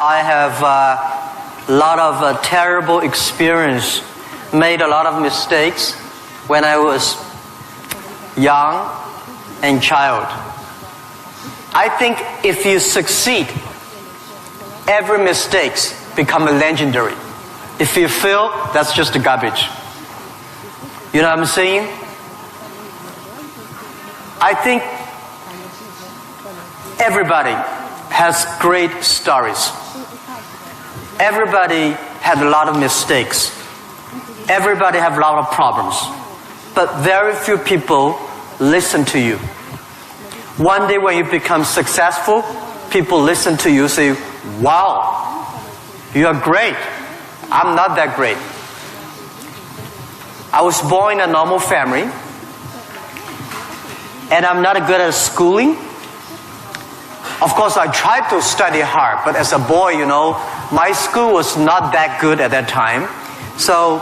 I have a lot of terrible experience, made a lot of mistakes when I was young and child. I think if you succeed, every mistake become legendary. If you fail, that's just garbage. You know what I'm saying? I think everybody has great stories. Everybody had a lot of mistakes. Everybody have a lot of problems. But very few people listen to you. One day when you become successful, people listen to you and say, wow, you are great. I'm not that great. I was born in a normal family, and I'm not good at schooling. Of course, I tried to study hard, but as a boy, my school was not that good at that time. So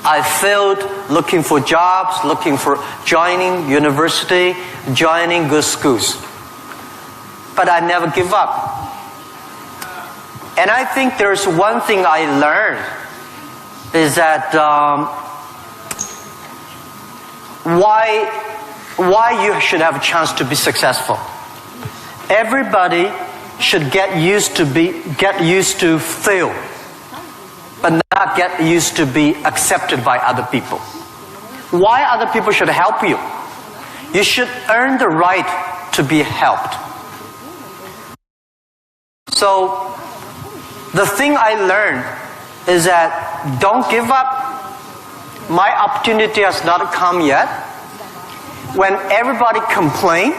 I failed looking for jobs, looking for joining university, joining good schools. But I never give up. And I think there's one thing I learned is that why you should have a chance to be successful. Everybody should get used to fail, but not get used to be accepted by other people. Why other people should help you? You should earn the right to be helped. So the thing I learned is that don't give up. My opportunity has not come yet. When everybody complains,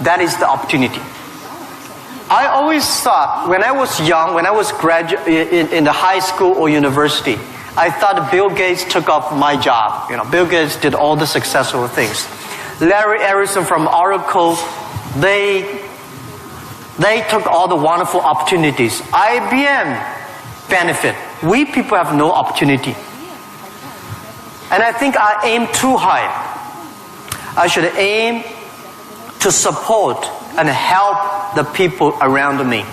that is the opportunity. I always thought when I was young, when I was in the high school or university, I thought Bill Gates took off my job. Bill Gates did all the successful things. Larry Ellison from Oracle, they took all the wonderful opportunities. IBM benefit. We people have no opportunity. And I think I aim too high. I should aim to support and help the people around me.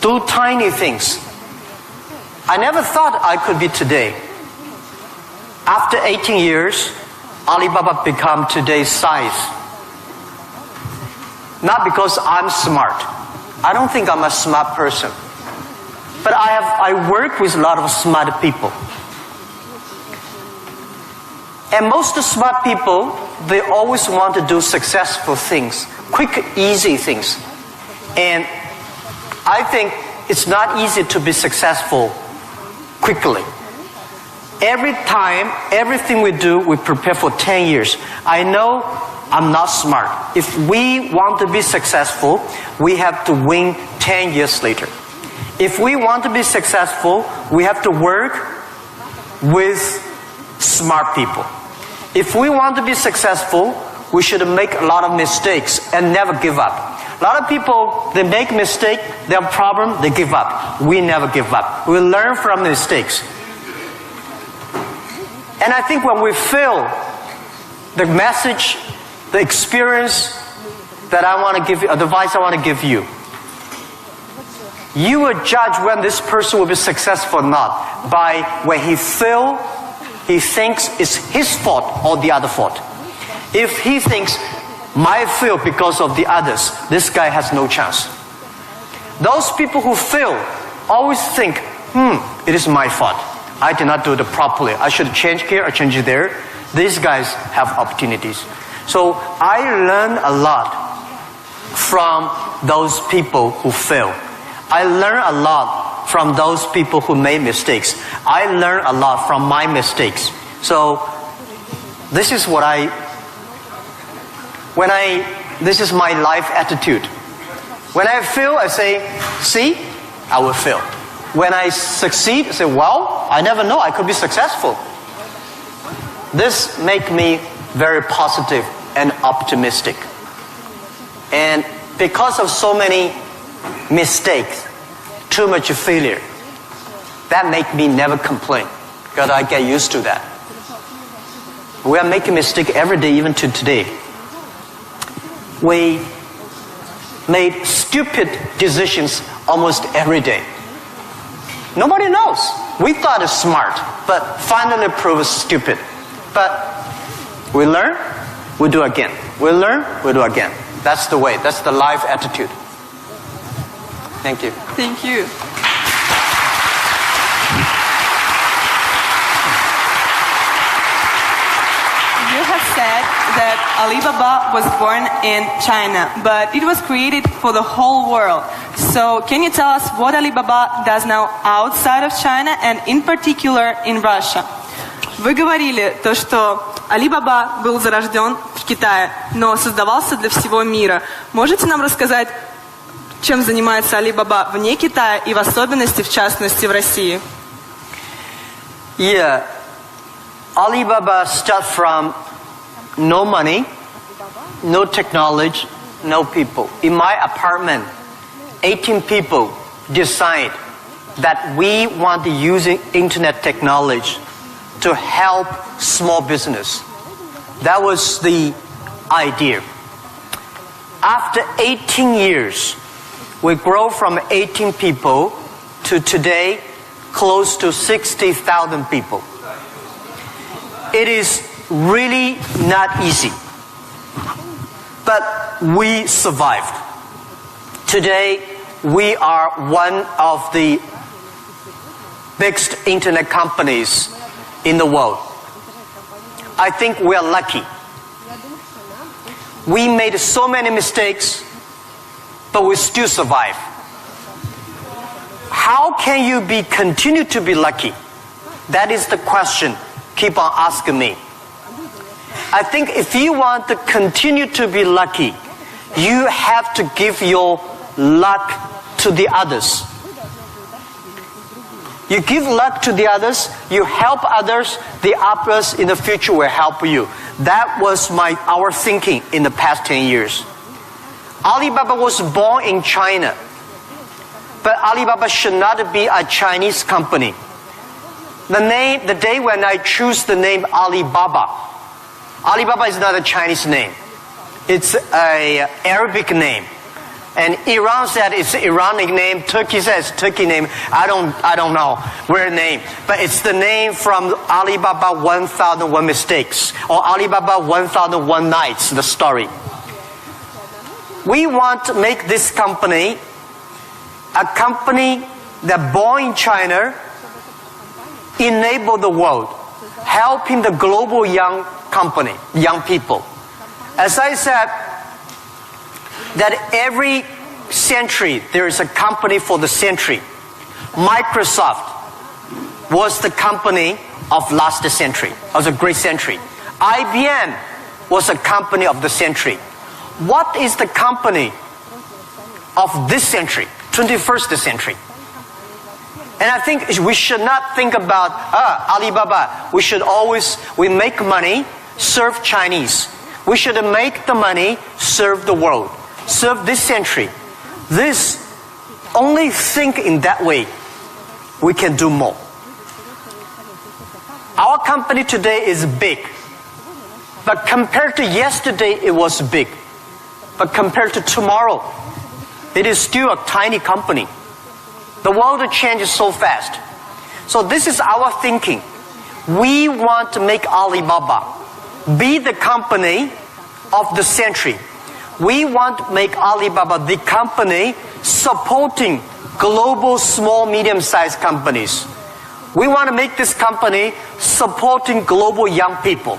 Do tiny things. I never thought I could be today. After 18 years, Alibaba become today's size. Not because I'm smart. I don't think I'm a smart person. But I work with a lot of smart people. And most smart people, they always want to do successful things, quick, easy things. And I think it's not easy to be successful quickly. Every time, everything we do, we prepare for 10 years. I know I'm not smart. If we want to be successful, we have to win 10 years later. If we want to be successful, we have to work with smart people. If we want to be successful, we should make a lot of mistakes and never give up. A lot of people, they make mistakes, they have a problem, they give up. We never give up. We learn from mistakes. And I think when we fail, the message, the experience that I want to give you, advice I want to give you, you will judge when this person will be successful or not by when he fails, he thinks it's his fault or the other fault. If he thinks, my fail because of the others, this guy has no chance. Those people who fail always think, it is my fault. I did not do it properly. I should change here or change there. These guys have opportunities. So I learned a lot from those people who fail. I learned a lot from those people who made mistakes. I learned a lot from my mistakes. So this is this is my life attitude. When I fail, I say, see, I will fail. When I succeed, I say, well, I never know, I could be successful. This makes me very positive and optimistic. And because of so many mistakes, too much failure, that makes me never complain, because I get used to that. We are making mistakes every day, even to today. We made stupid decisions almost every day. Nobody knows. We thought it's smart, but finally proved stupid. But we learn, we do again. We learn, we do again. That's the way. That's the life attitude. Thank you. Thank you. You have said that Alibaba was born in China, but it was created for the whole world. So can you tell us what Alibaba does now outside of China and in particular in Russia? Вы говорили то, что Alibaba был зарожден в Китае, но создавался для всего мира. Можете нам рассказать, чем занимается Alibaba вне Китая и в особенности, в частности, в России? Yeah. Alibaba started from no money, no technology, no people. In my apartment, 18 people decide that we want to use internet technology to help small business. That was the idea. After 18 years, we grow from 18 people to today close to 60,000 people. It is really not easy, but we survived. Today, we are one of the biggest internet companies in the world. I think we are lucky. We made so many mistakes, but we still survive. How can you continue to be lucky? That is the question. Keep on asking me. I think if you want to continue to be lucky, you have to give your luck to the others. You give luck to the others, you help others, the others in the future will help you. That was our thinking in the past 10 years. Alibaba was born in China, but Alibaba should not be a Chinese company. The day when I choose the name Alibaba, Alibaba is not a Chinese name. It's an Arabic name. And Iran said it's an Iranic name. Turkey says Turkey name. I don't know where name. But it's the name from Alibaba 1001 Mistakes or Alibaba 1001 Nights, the story. We want to make this company a company that born in China, enable the world, helping the global young people. As I said, that every century there is a company for the century. Microsoft was the company of last century, of the great century. IBM was a company of the century. What is the company of this century, 21st century? And I think we should not think about Alibaba. We make money, serve Chinese. We should make the money, serve the world, serve this century. Only think in that way, we can do more. Our company today is big, but compared to yesterday, it was big. But compared to tomorrow, it is still a tiny company. The world changes so fast. So this is our thinking. We want to make Alibaba be the company of the century. We want to make Alibaba the company supporting global small, medium-sized companies. We want to make this company supporting global young people.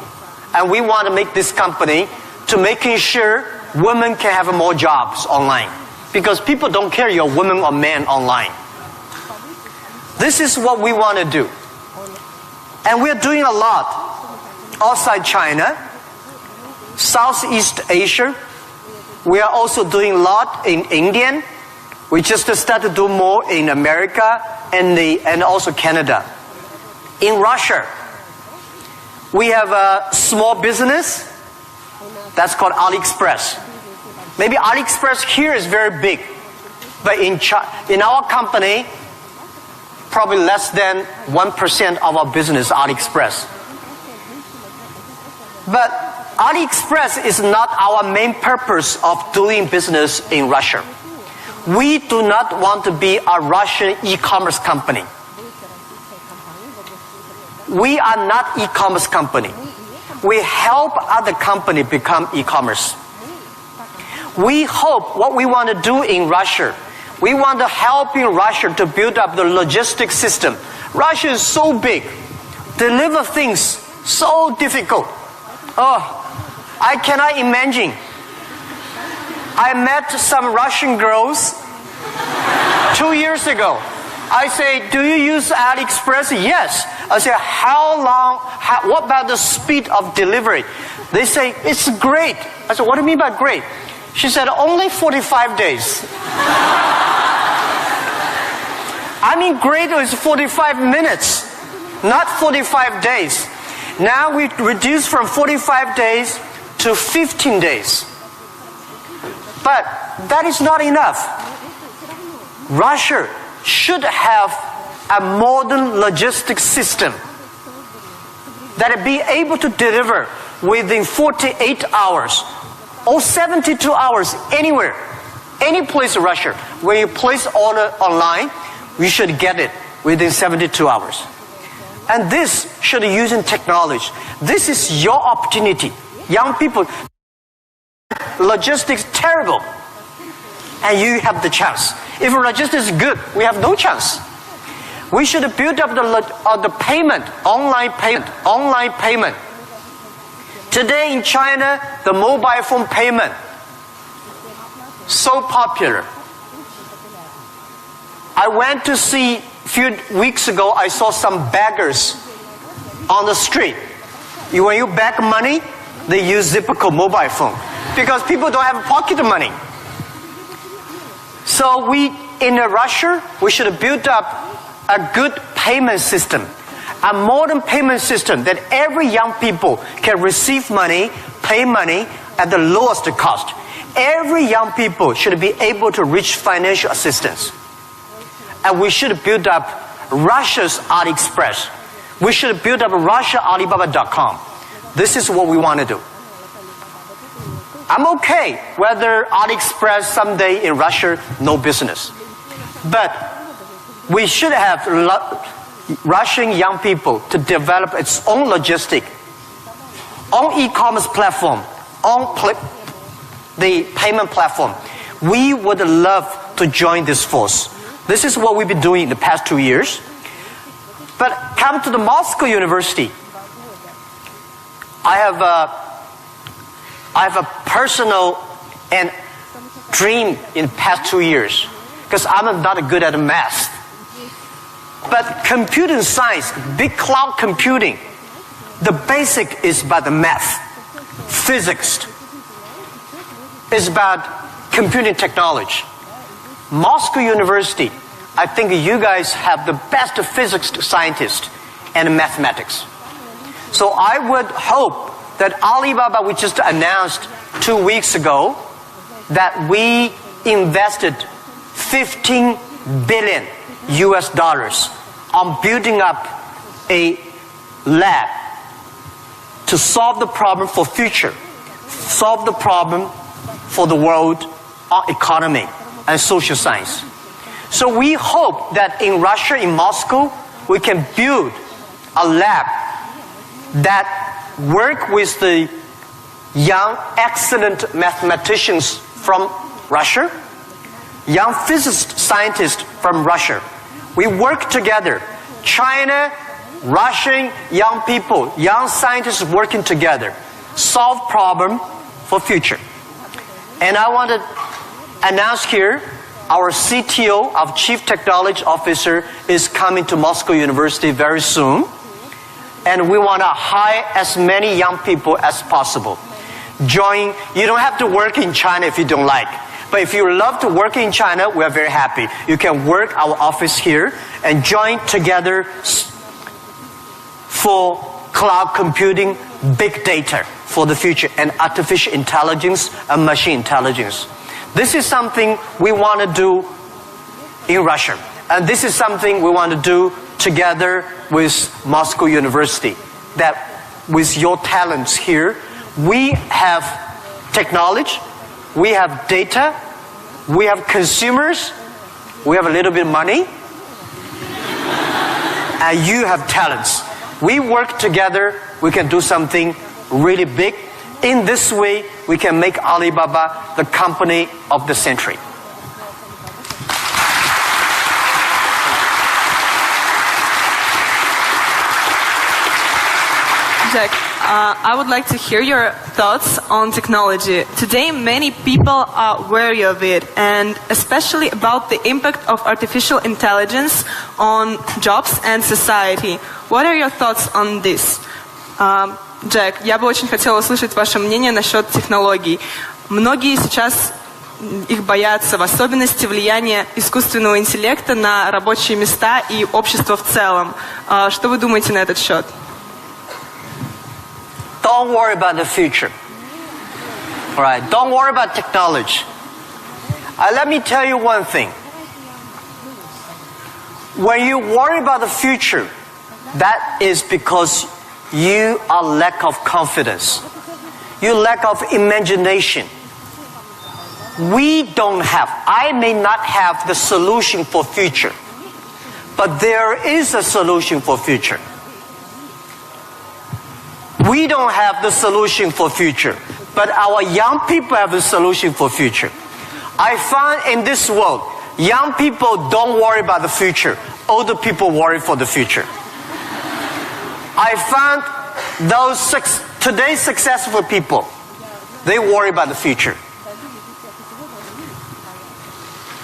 And we want to make this company to making sure women can have more jobs online. Because people don't care you're a woman or man online. This is what we want to do. And we're doing a lot outside China, Southeast Asia. We are also doing a lot in India. We just started to do more in America and also Canada. In Russia, we have a small business that's called AliExpress. Maybe AliExpress here is very big, but in our company, probably less than 1% of our business is AliExpress. But AliExpress is not our main purpose of doing business in Russia. We do not want to be a Russian e-commerce company. We are not e-commerce company. We help other companies become e-commerce. We hope what we want to do in Russia, we want to help in Russia to build up the logistics system. Russia is so big. Deliver things so difficult. Oh, I cannot imagine. I met some Russian girls 2 years ago. I say, do you use AliExpress? Yes. I say, what about the speed of delivery? They say, it's great. I said, what do you mean by great? She said, only 45 days. I mean, great is 45 minutes, not 45 days. Now we reduce from 45 days to 15 days. But that is not enough. Russia should have a modern logistics system that will be able to deliver within 48 hours or 72 hours anywhere, any place in Russia. When you place order online, you should get it within 72 hours. And this should be using technology. This is your opportunity. Young people, logistics terrible. And you have the chance. If logistics is good, we have no chance. We should build up the payment, online payment. Today in China, the mobile phone payment, so popular. I went to see, a few weeks ago, I saw some beggars on the street. When you beg money, they use Zipco mobile phone because people don't have pocket money. So in Russia, we should build up a good payment system, a modern payment system that every young people can receive money, pay money at the lowest cost. Every young people should be able to reach financial assistance. And we should build up Russia's AliExpress. We should build up RussiaAlibaba.com. This is what we want to do. I'm okay whether AliExpress someday in Russia, no business. But we should have Russian young people to develop its own logistic, own e-commerce platform, own the payment platform. We would love to join this force. This is what we've been doing in the past 2 years. But come to the Moscow University. I have a personal and dream in the past 2 years because I'm not good at math. But computing science, big cloud computing, the basic is about the math. Physics is about computing technology. Moscow University, I think you guys have the best physics scientists and mathematics. So I would hope that Alibaba, we just announced 2 weeks ago, that we invested $15 billion on building up a lab to solve the problem for future, solve the problem for the world economy and social science. So we hope that in Russia, in Moscow, we can build a lab that work with the young, excellent mathematicians from Russia, young physicist scientists from Russia. We work together. China, Russian young people, young scientists working together, solve problem for future. And I want to announce here, our CTO, our Chief Technology Officer, is coming to Moscow University very soon. And we want to hire as many young people as possible. Join. You don't have to work in China if you don't like. But if you love to work in China, we are very happy. You can work our office here and join together for cloud computing, big data for the future, and artificial intelligence and machine intelligence. This is something we want to do in Russia. And this is something we want to do together with Moscow University. That with your talents here. We have technology, we have data, we have consumers, we have a little bit of money, and you have talents. We work together, we can do something really big. In this way, we can make Alibaba the company of the century. Jack, I would like to hear your thoughts on technology. Today, many people are wary of it, and especially about the impact of artificial intelligence on jobs and society. What are your thoughts on this? Джек, я бы очень хотела услышать ваше мнение насчет технологий. Многие сейчас их боятся, в особенности влияния искусственного интеллекта на рабочие места и общество в целом. Что вы думаете на этот счет? Don't worry about the future. All right, don't worry about technology. Let me tell you one thing. When you worry about the future, that is because you are lack of confidence. You lack of imagination. We don't have, I may not have the solution for future, but there is a solution for future. We don't have the solution for future, but our young people have the solution for future. I find in this world, young people don't worry about the future. Older people worry for the future. I found those today's successful people, they worry about the future.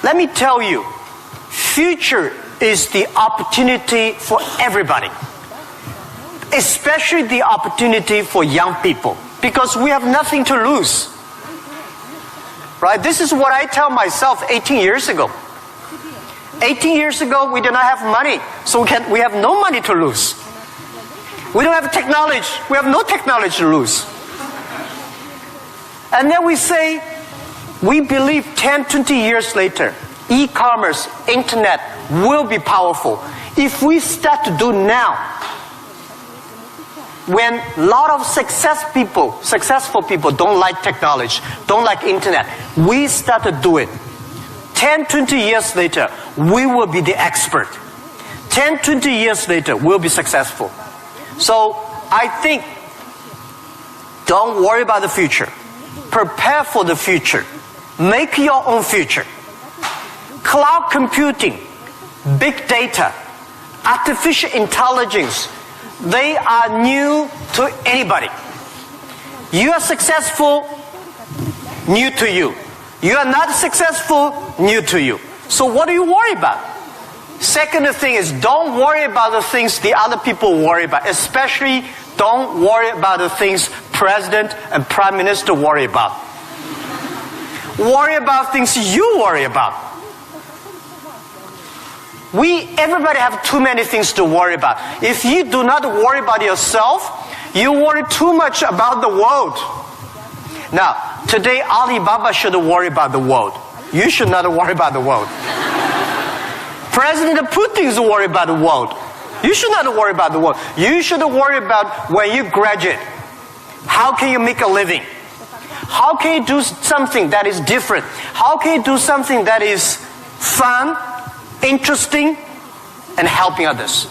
Let me tell you, future is the opportunity for everybody. Especially the opportunity for young people, because we have nothing to lose. Right? This is what I tell myself 18 years ago. 18 years ago, we did not have money, so we have no money to lose. We don't have technology. We have no technology to lose. And then we say, we believe 10, 20 years later, e-commerce, internet will be powerful. If we start to do now, when a lot of successful people don't like technology, don't like internet, we start to do it. 10, 20 years later, we will be the expert. 10, 20 years later, we'll be successful. So I think, don't worry about the future. Prepare for the future. Make your own future. Cloud computing, big data, artificial intelligence, they are new to anybody. You are successful, new to you. You are not successful, new to you. So what do you worry about? Second thing is, don't worry about the things the other people worry about. Especially, don't worry about the things President and Prime Minister worry about. Worry about things you worry about. Everybody have too many things to worry about. If you do not worry about yourself, you worry too much about the world. Now, today Alibaba should worry about the world. You should not worry about the world. President Putin is worried about the world. You should not worry about the world. You should worry about when you graduate. How can you make a living? How can you do something that is different? How can you do something that is fun, interesting, and helping others?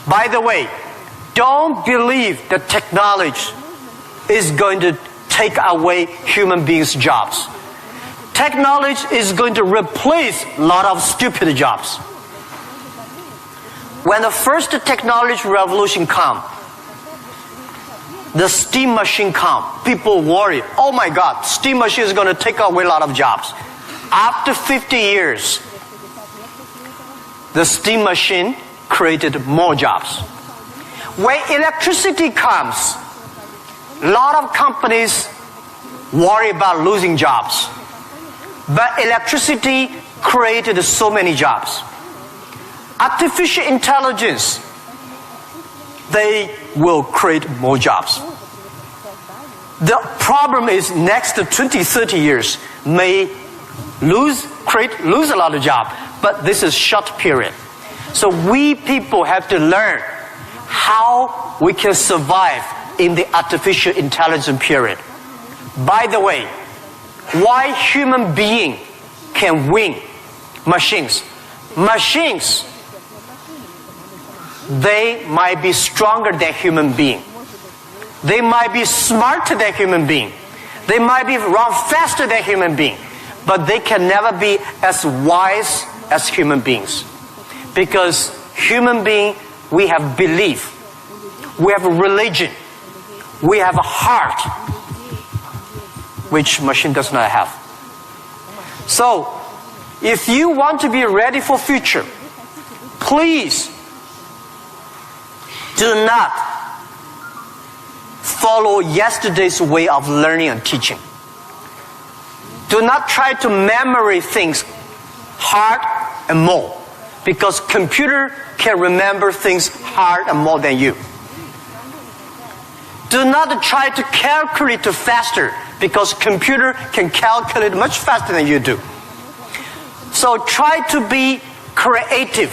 By the way, don't believe that technology is going to take away human beings' jobs. Technology is going to replace a lot of stupid jobs. When the first technology revolution comes, the steam machine comes, people worry, oh my God, steam machine is going to take away a lot of jobs. After 50 years, the steam machine created more jobs. When electricity comes, a lot of companies worry about losing jobs. But electricity created so many jobs. Artificial intelligence, they will create more jobs. The problem is next 20, 30 years may lose a lot of jobs, but this is short period. So we people have to learn how we can survive in the artificial intelligence period. By the way, why human being can win machines? Machines, they might be stronger than human being. They might be smarter than human being. They might be run faster than human being. But they can never be as wise as human beings. Because human being, we have belief. We have a religion. We have a heart, which machine does not have. So, if you want to be ready for future, please do not follow yesterday's way of learning and teaching. Do not try to memory things hard and more, because computer can remember things hard and more than you. Do not try to calculate faster, because computer can calculate much faster than you do. So try to be creative.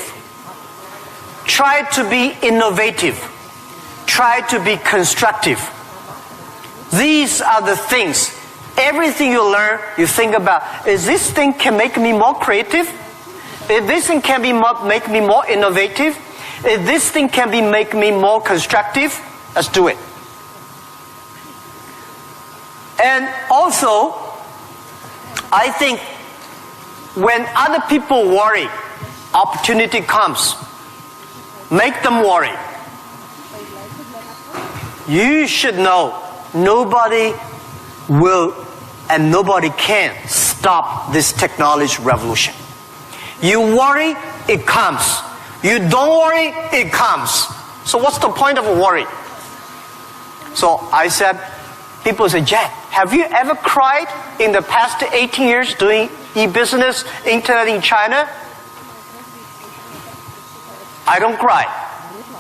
Try to be innovative. Try to be constructive. These are the things. Everything you learn, you think about, is this thing can make me more creative? If this thing can make me more innovative? If this thing can make me more constructive? Let's do it. And also, I think when other people worry, opportunity comes. Make them worry. You should know nobody will and nobody can stop this technology revolution. You worry, it comes. You don't worry, it comes. So what's the point of worry? So I said, people say, Jack, have you ever cried in the past 18 years doing e-business, internet in China? I don't cry,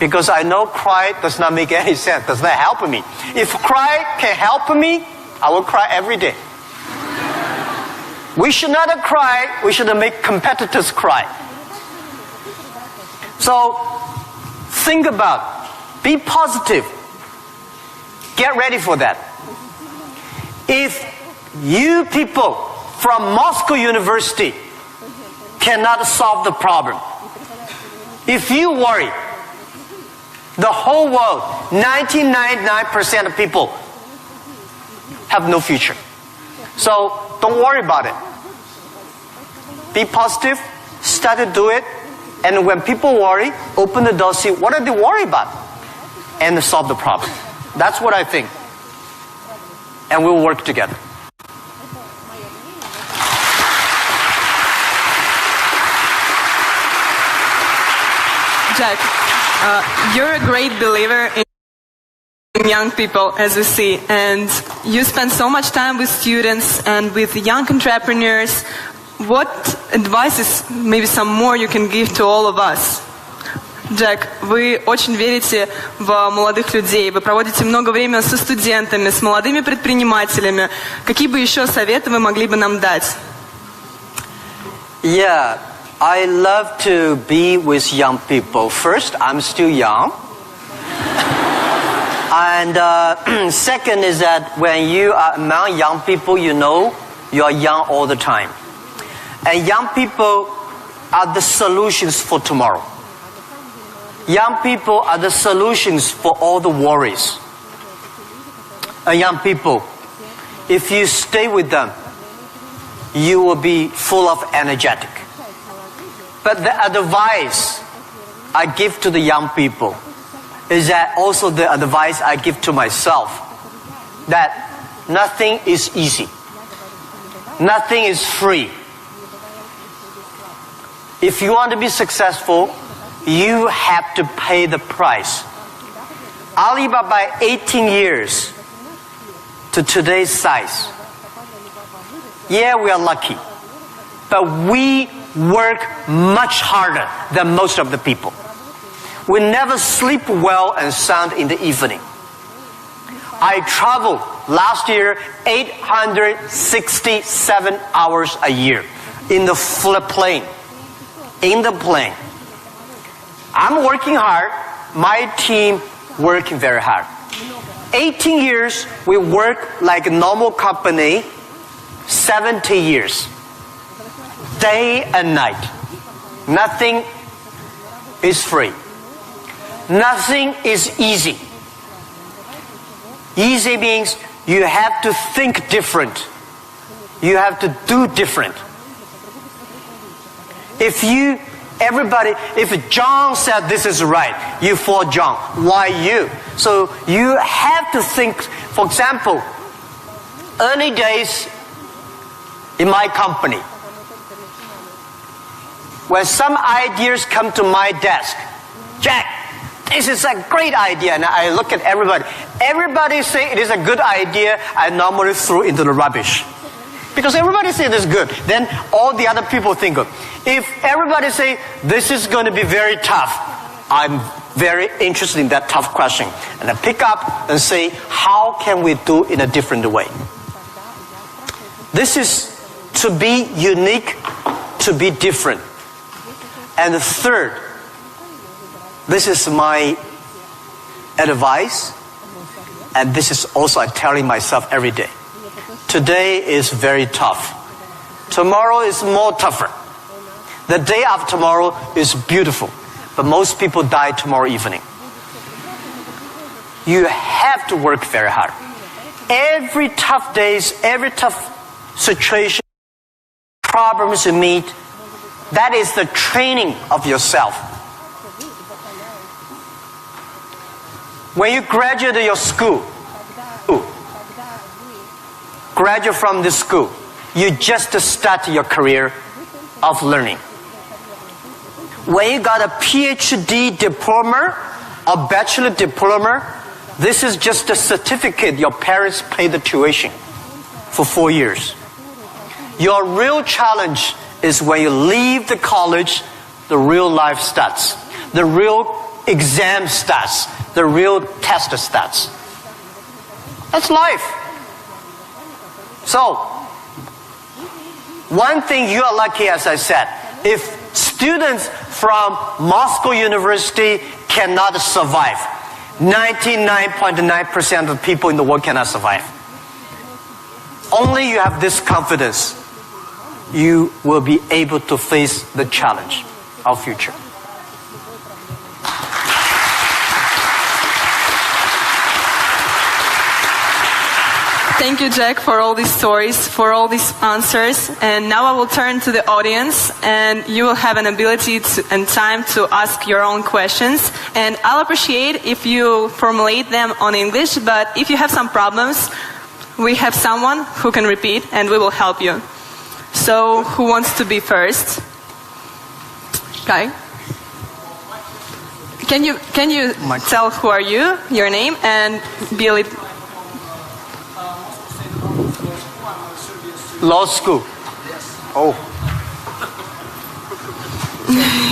because I know cry does not make any sense, does not help me. If cry can help me, I will cry every day. We should not cry, we should make competitors cry. So, think about, be positive, get ready for that. If you people from Moscow University cannot solve the problem, if you worry, the whole world, 99% of people have no future. So don't worry about it. Be positive, start to do it, and when people worry, open the door, see what are they worried about, and solve the problem. That's what I think. And we'll work together. Jack, you're a great believer in young people, as we see, and you spend so much time with students and with young entrepreneurs. What advices, maybe some more, you can give to all of us? Джек, вы очень верите в молодых людей, вы проводите много времени со студентами, с молодыми предпринимателями. Какие бы еще советы вы могли бы нам дать? Yeah, I love to be with young people. First, I'm still young. And second is that when you are among young people, you know you are young all the time. And young people are the solutions for tomorrow. Young people are the solutions for all the worries. And young people, if you stay with them, you will be full of energetic. But the advice I give to the young people is that also the advice I give to myself, that nothing is easy. Nothing is free. If you want to be successful, you have to pay the price. Alibaba, 18 years to today's size. Yeah, we are lucky. But we work much harder than most of the people. We never sleep well and sound in the evening. I traveled last year 867 hours a year in the plane. In the plane. I'm working hard, my team working very hard. 18 years, we work like a normal company. 70 years. Day and night. Nothing is free. Nothing is easy. Easy means you have to think different. You have to do different. If John said this is right, you follow John. Why you? So you have to think. For example, early days in my company, when some ideas come to my desk, Jack, this is a great idea, and I look at everybody. Everybody say it is a good idea. I normally throw into the rubbish. Because everybody say this is good. Then all the other people think good. If everybody say this is going to be very tough, I'm very interested in that tough question. And I pick up and say, how can we do in a different way? This is to be unique, to be different. And the third, this is my advice, and this is also I'm telling myself every day. Today is very tough. Tomorrow is more tougher. The day after tomorrow is beautiful. But most people die tomorrow evening. You have to work very hard. Every tough days, every tough situation, problems you meet, that is the training of yourself. When you graduate your school, graduate from this school, you just start your career of learning. When you got a PhD diploma or bachelor diploma, this is just a certificate your parents paid the tuition for 4 years. Your real challenge is when you leave the college, the real life starts. The real exam starts. The real test starts. That's life. So, one thing you are lucky, as I said, if students from Moscow University cannot survive, 99.9% of people in the world cannot survive. Only you have this confidence, you will be able to face the challenge of future. Thank you, Jack, for all these stories, for all these answers. And now I will turn to the audience, and you will have an ability and time to ask your own questions. And I'll appreciate if you formulate them on English, but if you have some problems, we have someone who can repeat, and we will help you. So, who wants to be first? Okay. Can you tell who are you, your name, and be a little... Law school. Oh.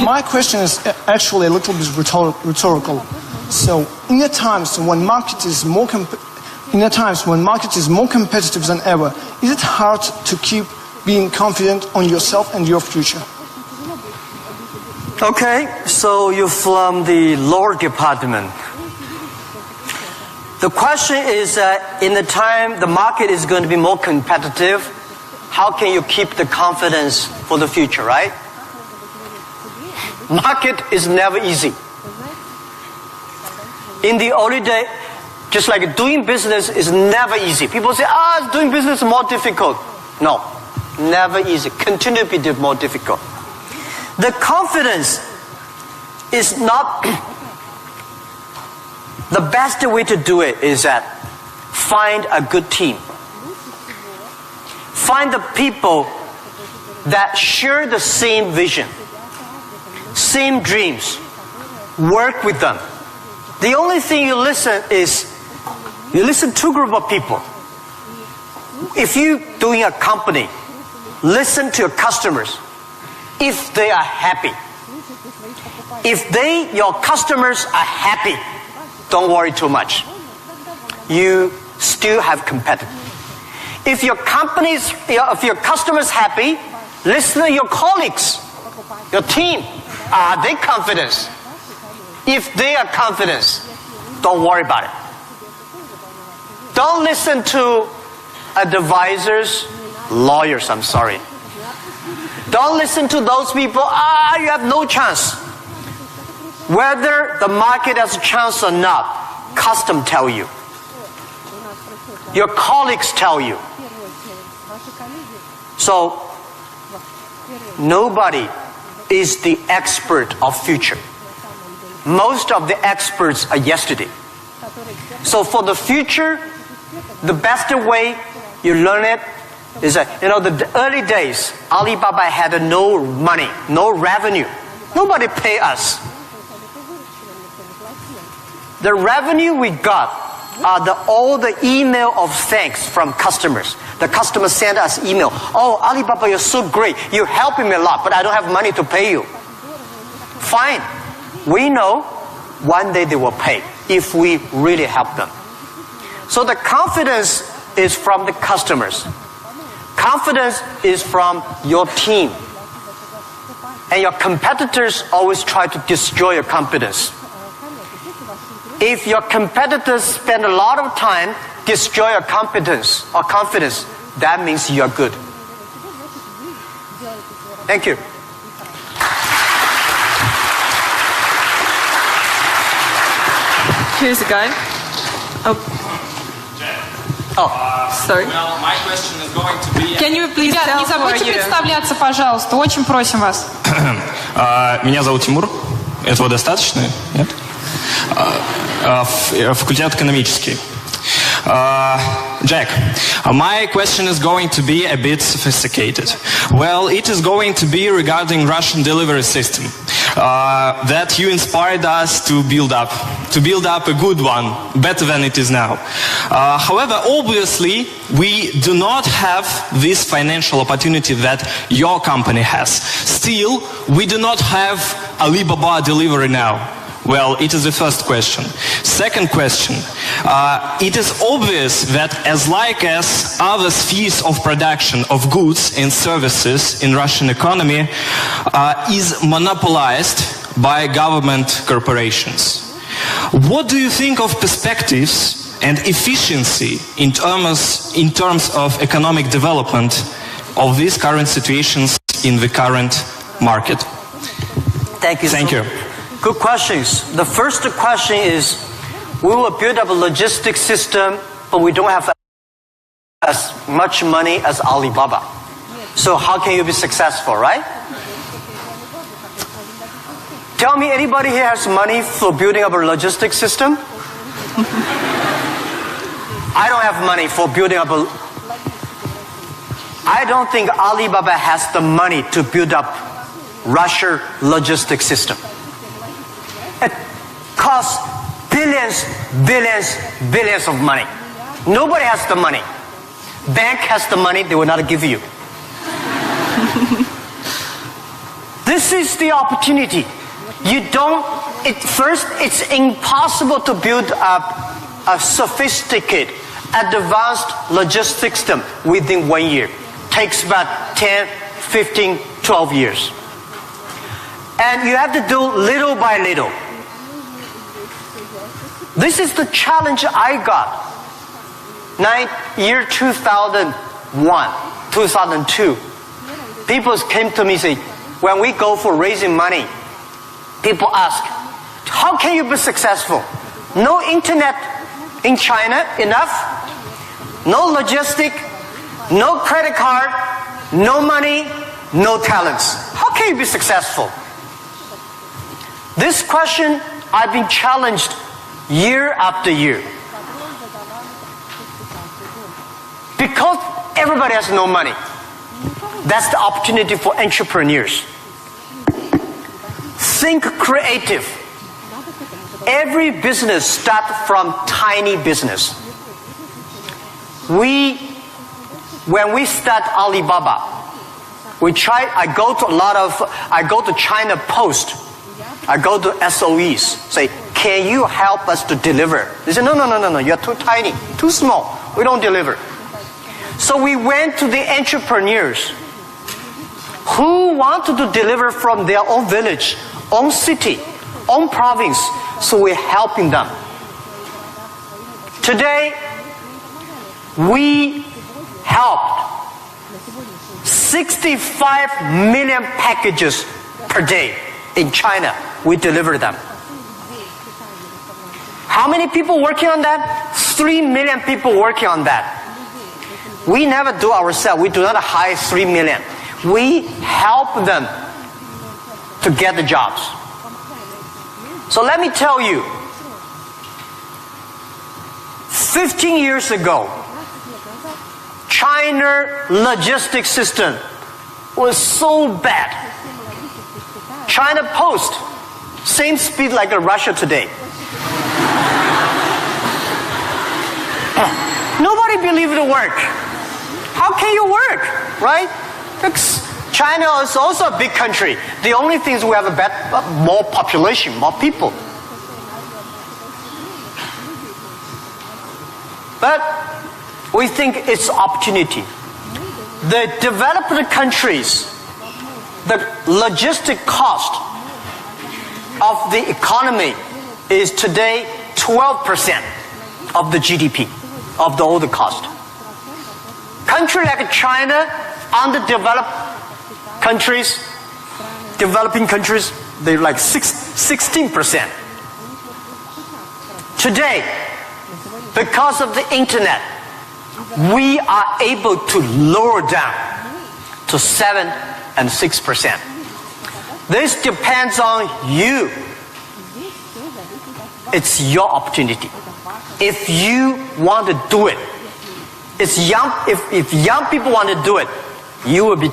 My question is actually a little bit rhetorical. So, in the times when market is more competitive than ever, is it hard to keep being confident on yourself and your future? Okay, so you're from the law department. The question is, in the time the market is going to be more competitive, how can you keep the confidence for the future, right? Market is never easy. In the early day, just like doing business is never easy. People say, doing business is more difficult. No, never easy. Continue to be more difficult. The confidence is not... The best way to do it is that find a good team. Find the people that share the same vision, same dreams. Work with them. The only thing you listen to a group of people. If you're doing a company, listen to your customers. If they are happy. If your customers are happy, don't worry too much. You still have competitors. If your customers happy, listen to your colleagues, your team. Are they confident? If they are confident, don't worry about it. Don't listen to advisors, lawyers, I'm sorry. Don't listen to those people, you have no chance. Whether the market has a chance or not, custom tell you. Your colleagues tell you. So, nobody is the expert of future. Most of the experts are yesterday. So for the future, the best way you learn it is that, the early days, Alibaba had no money, no revenue. Nobody pay us. The revenue we got are all the email of thanks from customers. The customers send us email. Oh, Alibaba, you're so great. You're helping me a lot, but I don't have money to pay you. Fine. We know one day they will pay if we really help them. So the confidence is from the customers. Confidence is from your team. And your competitors always try to destroy your confidence. If your competitors spend a lot of time destroy your competence or confidence, that means you're good. Thank you. Here's a guy. Sorry. Well, my question is going to be... Can you please Ребят, tell не who are забудьте you? представляться, пожалуйста. Очень просим вас. Меня зовут Тимур. Этого достаточно? Нет? Факультет экономический. Jack, my question is going to be a bit sophisticated. Well, it is going to be regarding Russian delivery system that you inspired us to build up a good one, better than it is now. However, obviously, we do not have this financial opportunity that your company has. Still, we do not have Alibaba delivery now. Well, it is the first question. Second question, it is obvious that as other spheres of production of goods and services in Russian economy is monopolized by government corporations. What do you think of perspectives and efficiency in terms of economic development of these current situations in the current market? Thank you. Thank you. Good questions. The first question is, we will build up a logistics system, but we don't have as much money as Alibaba. So how can you be successful, right? Tell me, anybody here has money for building up a logistics system? I don't have money for building up I don't think Alibaba has the money to build up Russia logistics system. It costs billions of money. Nobody has the money. Bank has the money, they will not give you. This is the opportunity. First, it's impossible to build up a sophisticated, advanced logistics system within 1 year. Takes about 10, 15, 12 years. And you have to do little by little. This is the challenge I got. Year 2001, 2002. People came to me and say, when we go for raising money, people ask, how can you be successful? No internet in China enough? No logistic? No credit card? No money? No talents? How can you be successful? This question I've been challenged year after year. Because everybody has no money. That's the opportunity for entrepreneurs. Think creative. Every business starts from tiny business. When we start Alibaba, I go to China Post. I go to SOEs, say, can you help us to deliver? They say, no, you're too tiny, too small. We don't deliver. So we went to the entrepreneurs who wanted to deliver from their own village, own city, own province, so we're helping them. Today, we helped 65 million packages per day in China. We deliver them. How many people working on that? 3 million people working on that. We never do ourselves. We do not hire 3 million. We help them to get the jobs. So let me tell you, 15 years ago, China logistics system was so bad. China Post, same speed like Russia today. Nobody believed it work. How can you work, right? Because China is also a big country. The only thing is we have more population, more people. But we think it's opportunity. The developed countries, the logistic cost of the economy is today 12% of the GDP, of the older cost. Country like China, underdeveloped countries, developing countries, they're like 16%. Today, because of the internet, we are able to lower down to 7 and 6%. This depends on you. It's your opportunity. If you want to do it, if young people want to do it, you will be.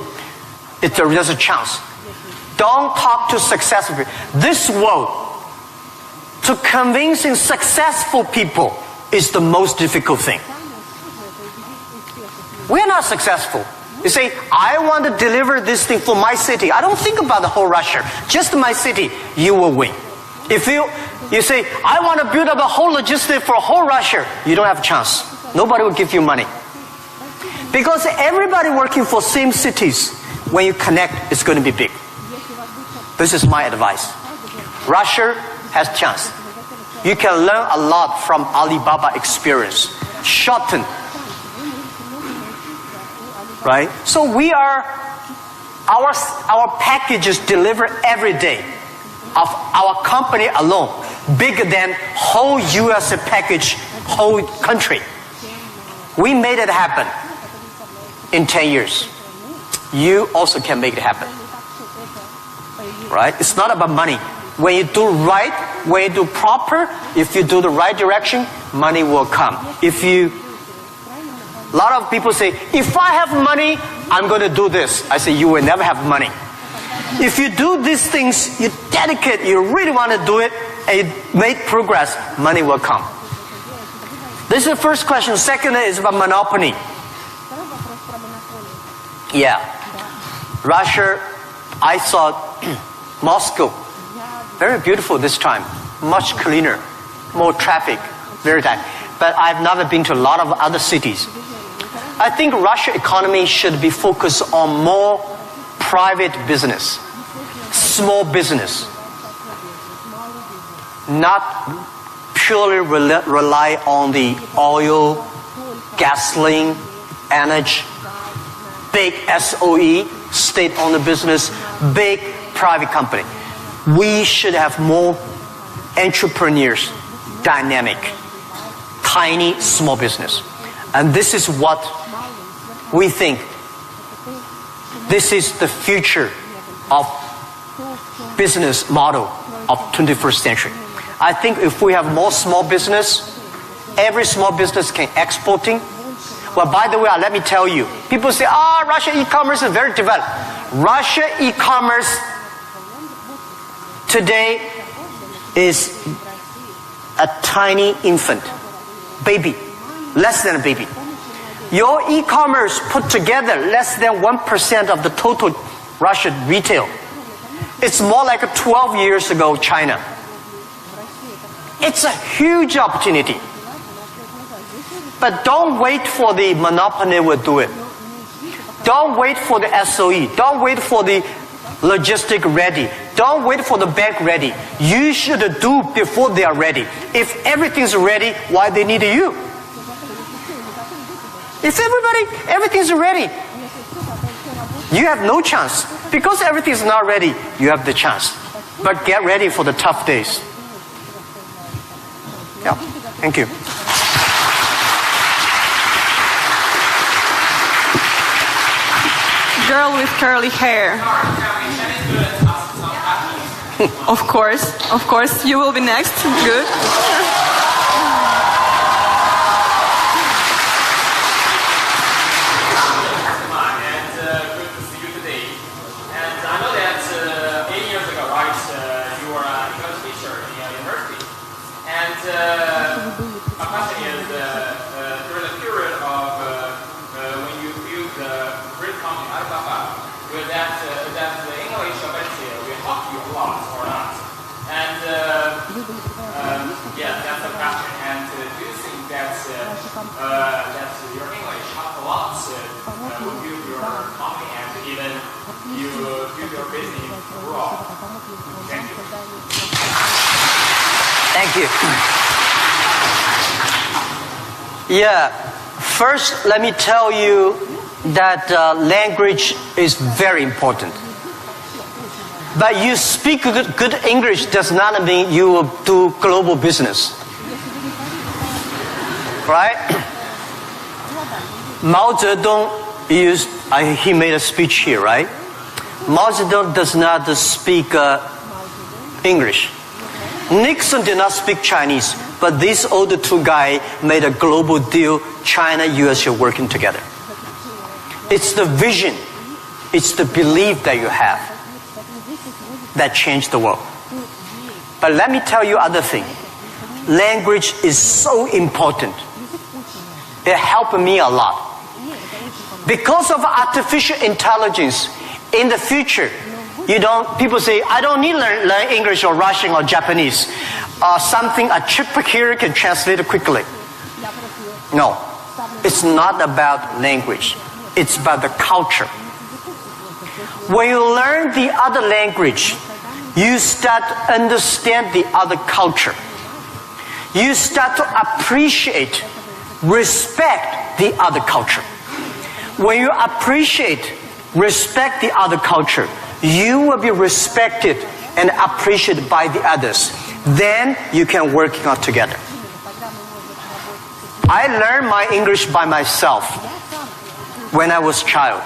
There's a chance. Don't talk to successful people. This world, to convincing successful people is the most difficult thing. We're not successful. You say, I want to deliver this thing for my city. I don't think about the whole Russia. Just my city, you will win. If you say, I want to build up a whole logistic for whole Russia, you don't have a chance. Nobody will give you money. Because everybody working for same cities, when you connect, it's going to be big. This is my advice. Russia has chance. You can learn a lot from Alibaba experience. Shorten. Right? So we are, our packages deliver every day of our company alone, bigger than whole US package, whole country. We made it happen in 10 years. You also can make it happen. Right? It's not about money. When you do right, when you do proper, if you do the right direction, money will come. A lot of people say, if I have money, I'm going to do this. I say, you will never have money. If you do these things, you dedicate, you really want to do it, and you make progress, money will come. This is the first question. Second is about monopoly. Yeah. Russia, I saw Moscow. Very beautiful this time. Much cleaner. More traffic. Very tight. But I've never been to a lot of other cities. I think Russia economy should be focused on more private business. Small business. Not purely rely on the oil, gasoline, energy, big SOE, state-owned business, big private company. We should have more entrepreneurs, dynamic, tiny, small business. And this is what we think. This is the future of business model of 21st century. I think if we have more small business, every small business can exporting. Well, by the way, let me tell you, people say, Russia e-commerce is very developed. Russia e-commerce today is a tiny infant, baby, less than a baby. Your e-commerce put together less than 1% of the total Russian retail. It's more like 12 years ago China. It's a huge opportunity. But don't wait for the monopoly will do it. Don't wait for the SOE. Don't wait for the logistic ready. Don't wait for the bank ready. You should do before they are ready. If everything's ready, why they need you? If everything's ready, you have no chance. Because everything's not ready, you have the chance. But get ready for the tough days. Yeah, thank you. Girl with curly hair. Of course, you will be next. Good. My question is, during the period of when you built the great company Alibaba, will that the English ability will help you a lot or not? And yeah, that's the question. And do you think that that your English helped a lot when you build your company and even you build your business abroad? Thank you. Thank you. Yeah, first let me tell you that language is very important. But you speak good English does not mean you will do global business. Right? Mao Zedong he made a speech here, right? Mao Zedong does not speak English. Nixon did not speak Chinese, but these older two guys made a global deal. China, US are working together. It's the vision, it's the belief that you have that changed the world. But let me tell you other thing. Language is so important. It helped me a lot. Because of artificial intelligence, in the future, people say, I don't need to learn English or Russian or Japanese. A chip here can translate it quickly. No, it's not about language. It's about the culture. When you learn the other language, you start to understand the other culture. You start to appreciate, respect the other culture. When you appreciate, respect the other culture, you will be respected and appreciated by the others. Then you can work out together. I learned my English by myself when I was a child.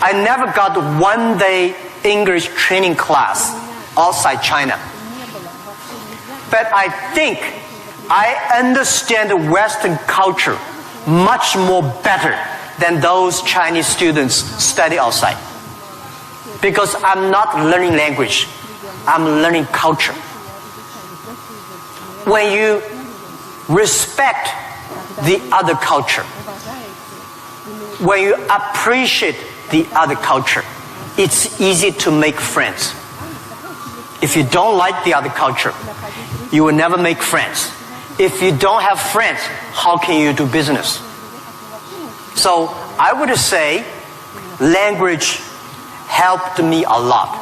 I never got one day English training class outside China. But I think I understand the Western culture much more better than those Chinese students study outside. Because I'm not learning language, I'm learning culture. When you respect the other culture, when you appreciate the other culture, it's easy to make friends. If you don't like the other culture, you will never make friends. If you don't have friends, how can you do business? So I would say language helped me a lot.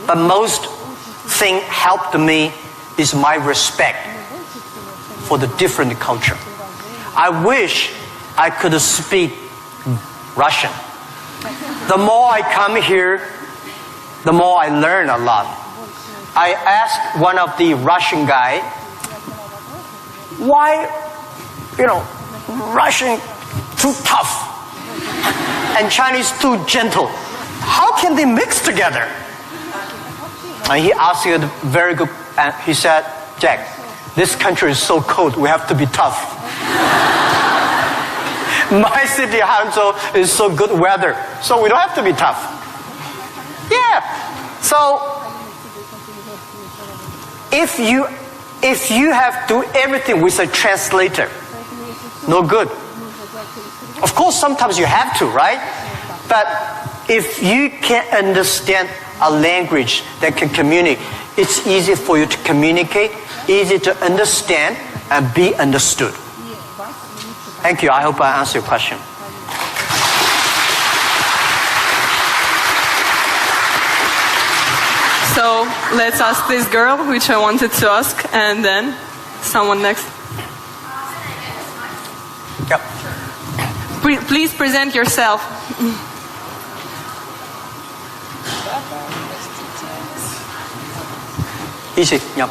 But most thing helped me is my respect for the different culture. I wish I could speak Russian. The more I come here, the more I learn a lot. I asked one of the Russian guy, why, Russian too tough and Chinese too gentle? How can they mix together? And he asked you a very good, and he said, Jack, this country is so cold, we have to be tough. My city, Hangzhou, is so good weather, so we don't have to be tough. Yeah. So, if you have to do everything with a translator, no good. Of course, sometimes you have to, right? But if you can understand a language that can communicate, it's easy for you to communicate, easy to understand, and be understood. Thank you. I hope I answered your question. So let's ask this girl, which I wanted to ask, and then someone next. Yep. Please present yourself. Easy. Yep.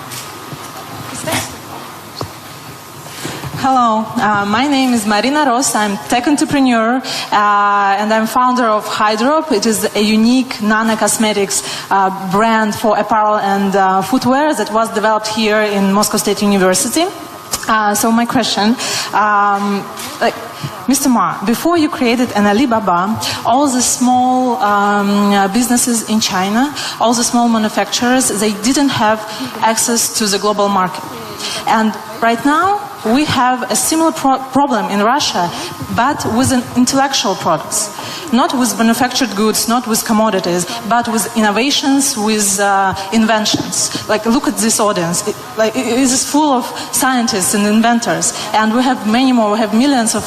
Hello, my name is Marina Ross. I'm tech entrepreneur and I'm founder of Hydrop. It is a unique nano-cosmetics brand for apparel and footwear that was developed here in Moscow State University. So my question, Mr. Ma, before you created an Alibaba, all the small businesses in China, all the small manufacturers, they didn't have access to the global market. And right now, we have a similar problem in Russia, but with intellectual products. Not with manufactured goods, not with commodities, but with innovations, with inventions. Like, look at this audience. It is full of scientists and inventors. And we have many more. We have millions of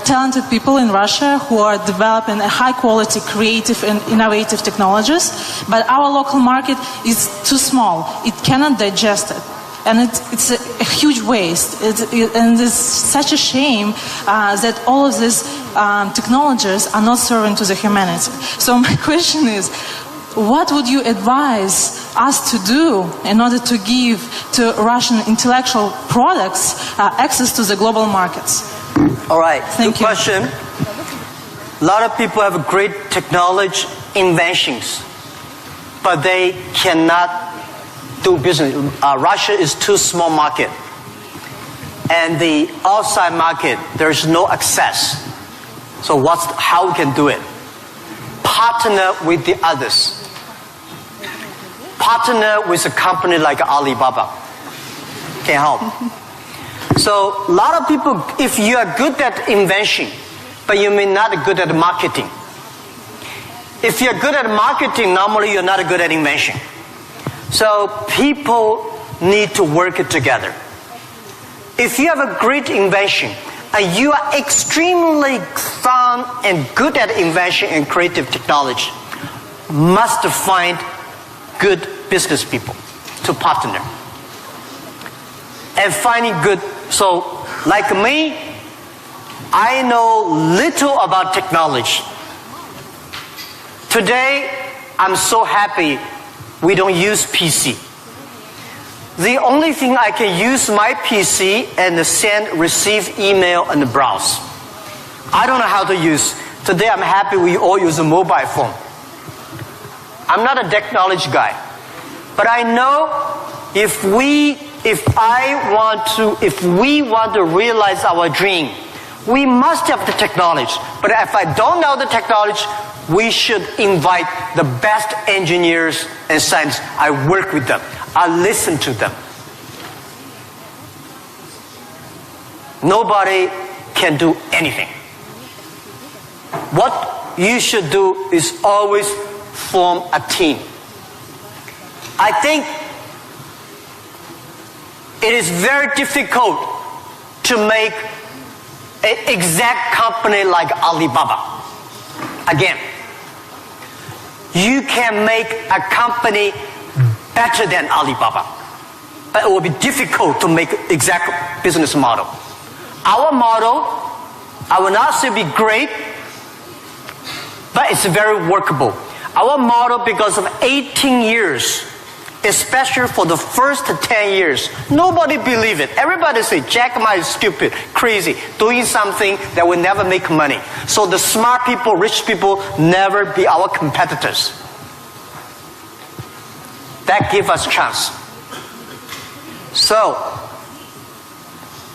talented people in Russia who are developing a high-quality, creative and innovative technologies. But our local market is too small. It cannot digest it. And it's a huge waste. And it's such a shame that all of these technologies are not serving to the humanity. So my question is, what would you advise us to do in order to give to Russian intellectual products access to the global markets? All right. Thank Good you. question. A lot of people have great technology inventions, but they cannot do business. Russia is too small market, and the outside market there is no access. So how we can do it? Partner with the others. Partner with a company like Alibaba. Can help. So a lot of people, if you are good at invention, but you may not be good at marketing. If you're good at marketing, normally you're not good at invention. So people need to work together. If you have a great invention and you are extremely fun and good at invention and creative technology, must find good business people to partner. And finding good, so like me, I know little about technology. Today, I'm so happy we don't use PC. The only thing I can use my PC and send, receive email and browse. I don't know how to use. Today I'm happy we all use a mobile phone. I'm not a technology guy. But I know if we want to realize our dream, we must have the technology. But if I don't know the technology, we should invite the best engineers and scientists. I work with them. I listen to them. Nobody can do anything. What you should do is always form a team. I think it is very difficult to make an exact company like Alibaba. Again, you can make a company better than Alibaba, but it will be difficult to make exact business model. Our model, I will not say be great, but it's very workable. Our model, because of 18 years, especially for the first 10 years, nobody believed it. Everybody say, Jack Ma is stupid, crazy, doing something that will never make money. So the smart people, rich people, never be our competitors. That give us chance. So,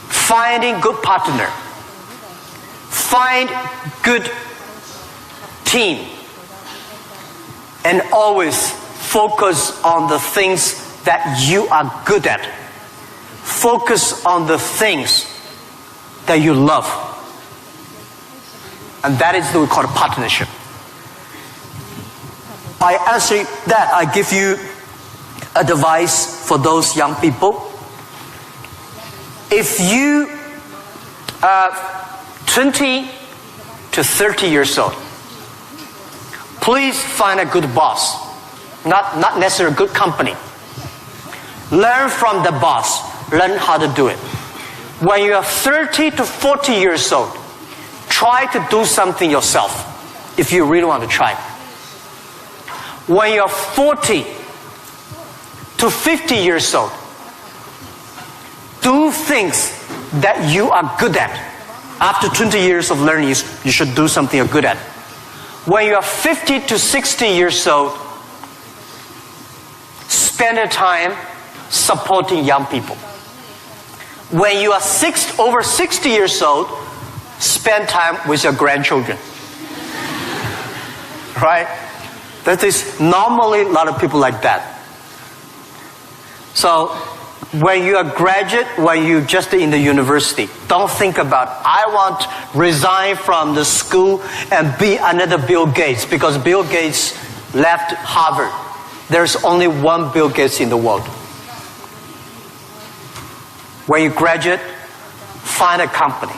finding good partner, find good team, and always focus on the things that you are good at. Focus on the things that you love. And that is what we call a partnership. I answer that. I give you advice for those young people. If you are 20 to 30 years old, please find a good boss. not necessarily a good company. Learn from the boss. Learn how to do it. When you are 30 to 40 years old, try to do something yourself if you really want to try. When you're 40 to 50 years old, do things that you are good at. After 20 years of learning, you should do something you're good at. When you are 50 to 60 years old, spend your time supporting young people. When you are over 60 years old, spend time with your grandchildren. Right? That is normally a lot of people like that. So, when you are graduate, when you just in the university, don't think about, I want to resign from the school and be another Bill Gates, because Bill Gates left Harvard. There's only one Bill Gates in the world. When you graduate, find a company.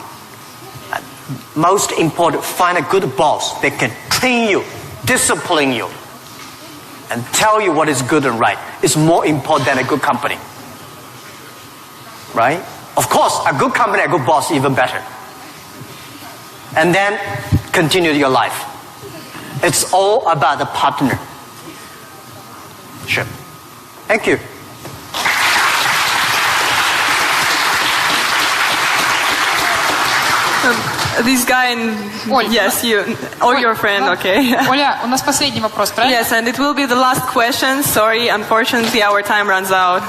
Most important, find a good boss that can train you, discipline you, and tell you what is good and right. It's more important than a good company. Right? Of course, a good company, a good boss, even better. And then continue your life. It's all about the partner. Sure. Thank you. This guy and Оль, yes, you or your friend, okay. Оля, у нас последний вопрос, правильно? Yes, and it will be the last question. Sorry, unfortunately, our time runs out.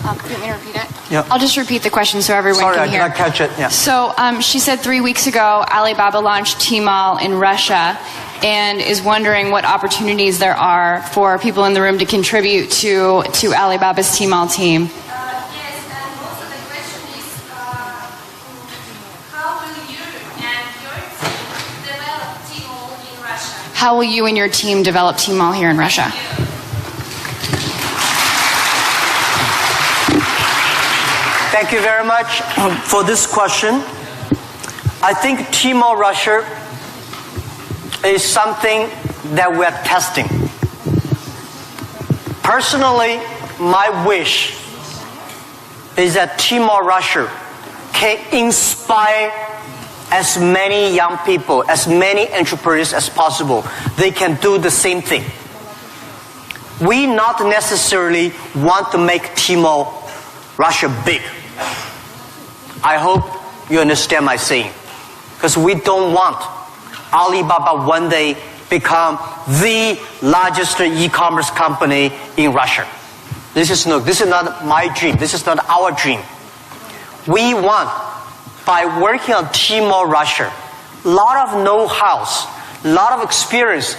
Do you want me to repeat it? Yeah. I'll just repeat the question so everyone Sorry, can I did hear. not catch it. Yeah. So she said 3 weeks ago Alibaba launched Tmall in Russia and is wondering what opportunities there are for people in the room to contribute to Alibaba's Tmall team. Yes, and also the question is, how will you and your team develop Tmall in Russia? How will you and your team develop Tmall here in Russia? Thank you very much for this question. I think Tmall Russia is something that we're testing. Personally, my wish is that Tmall Russia can inspire as many young people, as many entrepreneurs as possible. They can do the same thing. We not necessarily want to make Tmall Russia big. I hope you understand my saying. Because we don't want Alibaba one day become the largest e-commerce company in Russia. This is not my dream. This is not our dream. We want, by working on Tmall Russia, a lot of know-hows, a lot of experience,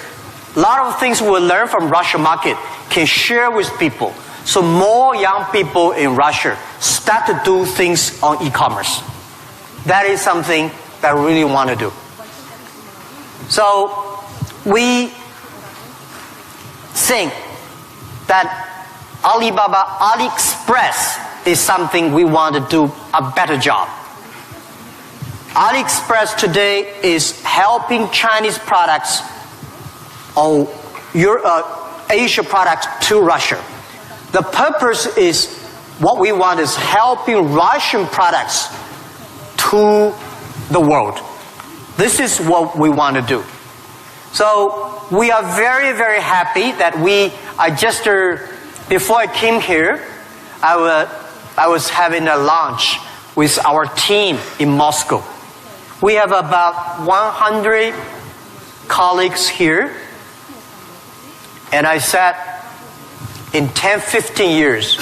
a lot of things we learn from Russia market can share with people. So more young people in Russia start to do things on e-commerce. That is something that I really want to do. So we think that Alibaba AliExpress is something we want to do a better job. AliExpress today is helping Chinese products or Asia products to Russia. The purpose is, what we want is helping Russian products to the world. This is what we want to do. So we are very, very happy that before I came here, I was having a lunch with our team in Moscow. We have about 100 colleagues here. And I said, in 10, 15 years,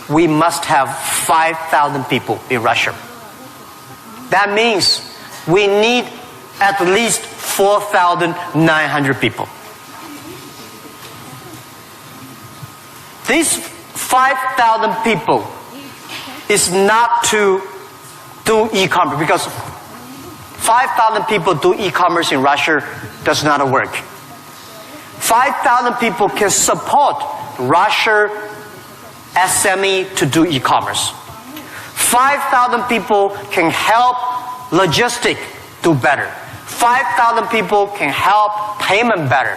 we must have 5,000 people in Russia. That means we need at least 4,900 people. These 5,000 people is not to do e-commerce, because 5,000 people do e-commerce in Russia does not work. 5,000 people can support Russia SME to do e-commerce. 5,000 people can help logistics do better. 5,000 people can help payment better.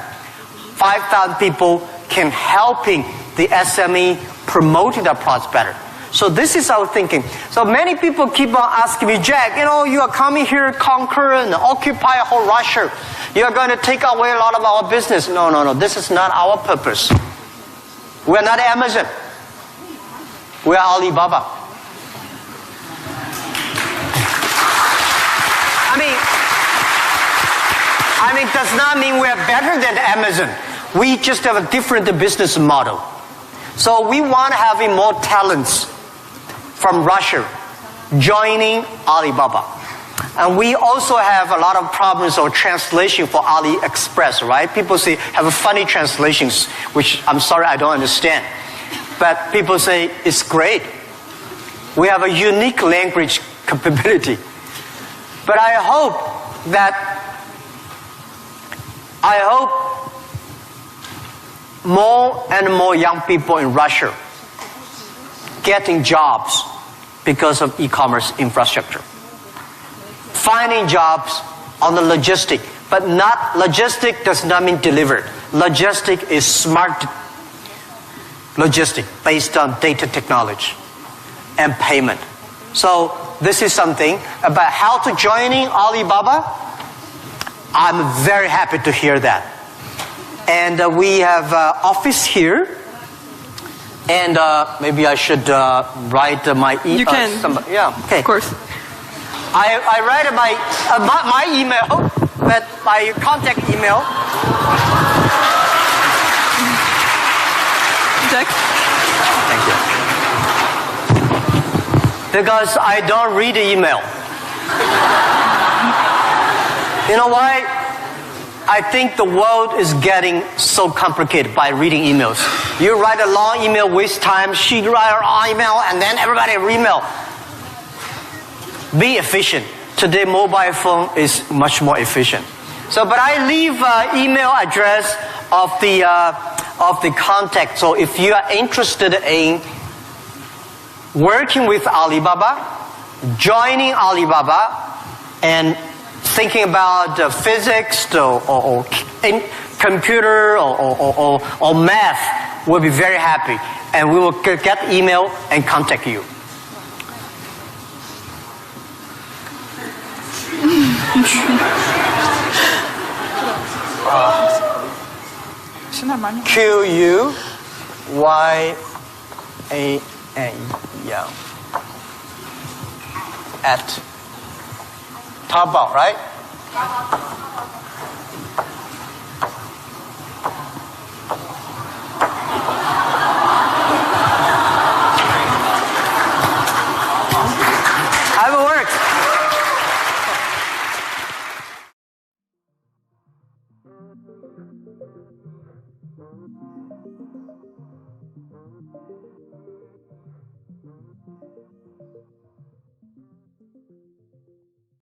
5,000 people can helping the SME promoting their products better. So this is our thinking. So many people keep on asking me, Jack, you are coming here to conquer and occupy whole Russia. You are going to take away a lot of our business. No. This is not our purpose. We are not Amazon. We are Alibaba. I mean, does not mean we are better than Amazon. We just have a different business model. So we want to have more talents from Russia joining Alibaba. And we also have a lot of problems of translation for AliExpress, right? People say, have funny translations, which I'm sorry, I don't understand. But people say, it's great. We have a unique language capability. But I hope more and more young people in Russia getting jobs because of e-commerce infrastructure. Finding jobs on the logistic, but not logistic does not mean delivered. Logistic is smart logistic based on data technology and payment. So this is something about how to joining Alibaba. I'm very happy to hear that. And we have office here. And maybe I should write my email. You can. Yeah, okay. Of course. I write my email, but my contact email. Jack? Thank you. Because I don't read the email. You know why? I think the world is getting so complicated by reading emails. You write a long email, waste time. She write her email, and then everybody email. Be efficient. Today, mobile phone is much more efficient. So, but I leave email address of the contact. So, if you are interested in working with Alibaba, joining Alibaba, and thinking about physics or computer or math, we'll be very happy. And we will get email and contact you. Все нормально. QUYAN, yeah. At Taobao, right?